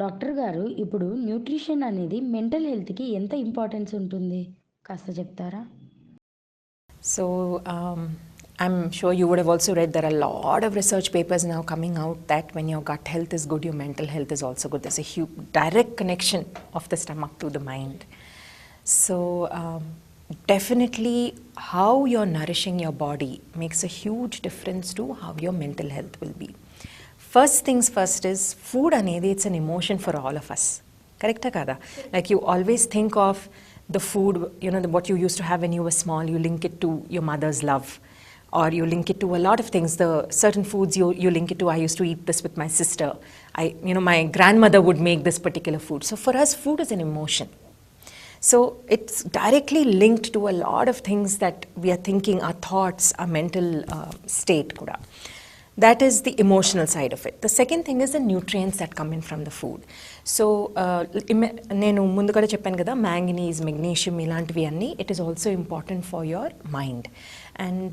Doctor గారు ఇప్పుడు nutrition అనేది మెంటల్ హెల్త్కి ఎంత ఇంపార్టెన్స్ ఉంటుంది కాస్త చెప్తారా? So, I'm sure you would have also read there are a lot of research papers now coming out that when your gut health is good, your mental health is also good. There's a huge direct connection of the stomach to the mind. So, definitely, how you're nourishing your body makes a huge difference to how your mental health will be. First things first is food anedi, it's an emotion for all of us. Correct kada? Like you always think of the food, what you used to have when you were small, you link it to your mother's love, or you link it to a lot of things. The certain foods you link it to, I used to eat this with my sister. My grandmother would make this particular food. So for us, food is an emotion. So it's directly linked to a lot of things that we are thinking, our thoughts, our mental state kuda. That is the emotional side of it. The second thing is the nutrients that come in from the food. So, నేను ముందు కూడా చెప్పాను కదా, manganese, magnesium ఇలాంటివి అన్నీ, it is also important for your mind. And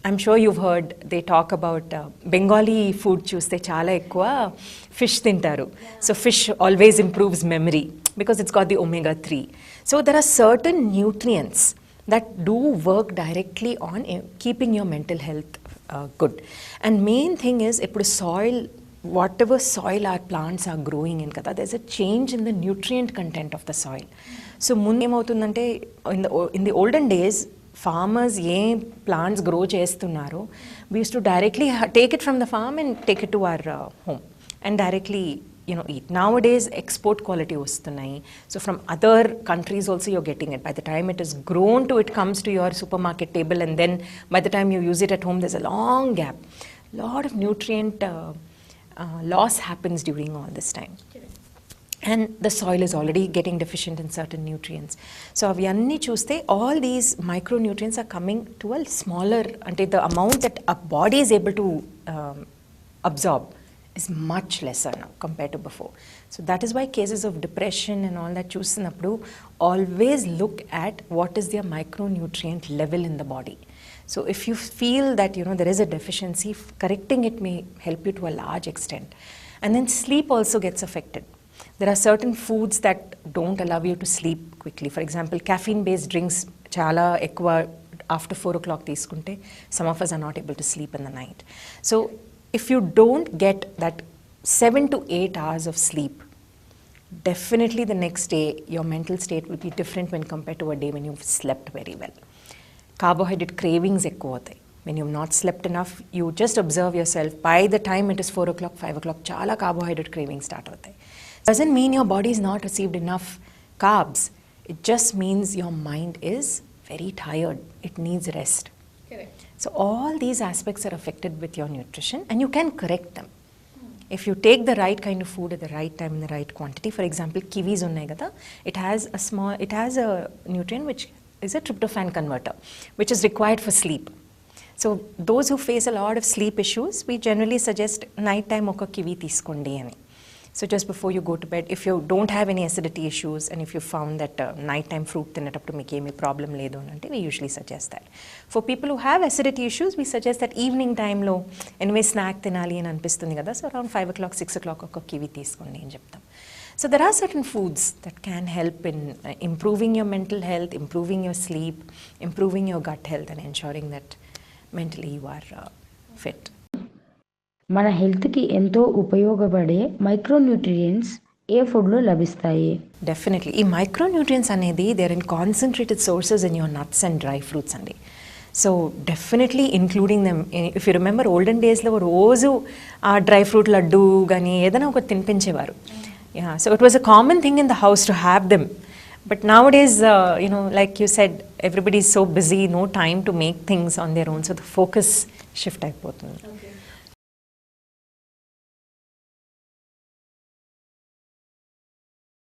I'm sure you've heard they talk about Bengali food చూస్తే చాలా ఎక్కువ fish తింటారు. So fish always improves memory because it's got the omega-3. So there are certain nutrients that do work directly on keeping your mental health good. And main thing is, soil, whatever soil our plants are growing in, there's a change in the nutrient content of the soil. So in the olden days, farmers plants grow chestunnaro, we used to directly take it from the farm and take it to our home and directly eat. Nowadays export quality vastunnai, so from other countries also you're getting it. By the time it is grown to, it comes to your supermarket table, and then by the time you use it at home, there's a long gap. Lot of nutrient loss happens during all this time. And the soil is already getting deficient in certain nutrients. So avi anni chuste, all these micronutrients are coming to a smaller, ante the amount that a body is able to absorb is much lesser now compared to before. So that is why cases of depression and all that చూసినప్పుడు always look at what is their micronutrient level in the body. So if you feel that there is a deficiency, correcting it may help you to a large extent. And then sleep also gets affected. There are certain foods that don't allow you to sleep quickly. For example, caffeine based drinks చాలా ఎక్కువ after 4 o'clock తీసుకుంటే, some of us are not able to sleep in the night. So if you don't get that 7 to 8 hours of sleep, definitely the next day your mental state will be different when compared to a day when you've slept very well. Carbohydrate cravings ekku hotayi. When you've not slept enough, you just observe yourself, by the time it is 4 o'clock, 5 o'clock, chala carbohydrate cravings start hotayi. Doesn't mean your body has not received enough carbs. It just means your mind is very tired. It needs rest. Correct. So all these aspects are affected with your nutrition, and you can correct them. If you take the right kind of food at the right time in the right quantity. For example, kiwis unnai kada, it has a nutrient which is a tryptophan converter, which is required for sleep. So those who face a lot of sleep issues, we generally suggest night time oka kiwi teeskondi ani. So just before you go to bed, if you don't have any acidity issues, and if you found that nighttime fruit తినేటప్పుడు మీకు ఏమీ problem లేదు అంటే, we usually suggest that. For people who have acidity issues, we suggest that evening timeలో anyway snack తినాలి అని అనిపిస్తుంది కదా, so around 5 o'clock, 6 o'clock ఒక కివి తీసుకోండి అని చెప్తాం. So there are certain foods that can help in improving your mental health, improving your sleep, improving your gut health, and ensuring that mentally you are fit. మన హెల్త్కి ఎంతో ఉపయోగపడే micronutrients ఏ ఫుడ్లో లభిస్తాయి? డెఫినెట్లీ ఈ మైక్రోన్యూట్రియంట్స్ అనేది their in concentrated sources in your nuts and dry fruits అండి. So definitely including them. If you remember olden డేస్లో రోజు ఆ డ్రై ఫ్రూట్ లడ్డు కానీ ఏదైనా ఒకటి తినిపించేవారు. So it was a common thing in the house to have them. But nowadays, like you said, everybody is so busy, no time to make things on their own. So the focus shift అయిపోతుంది.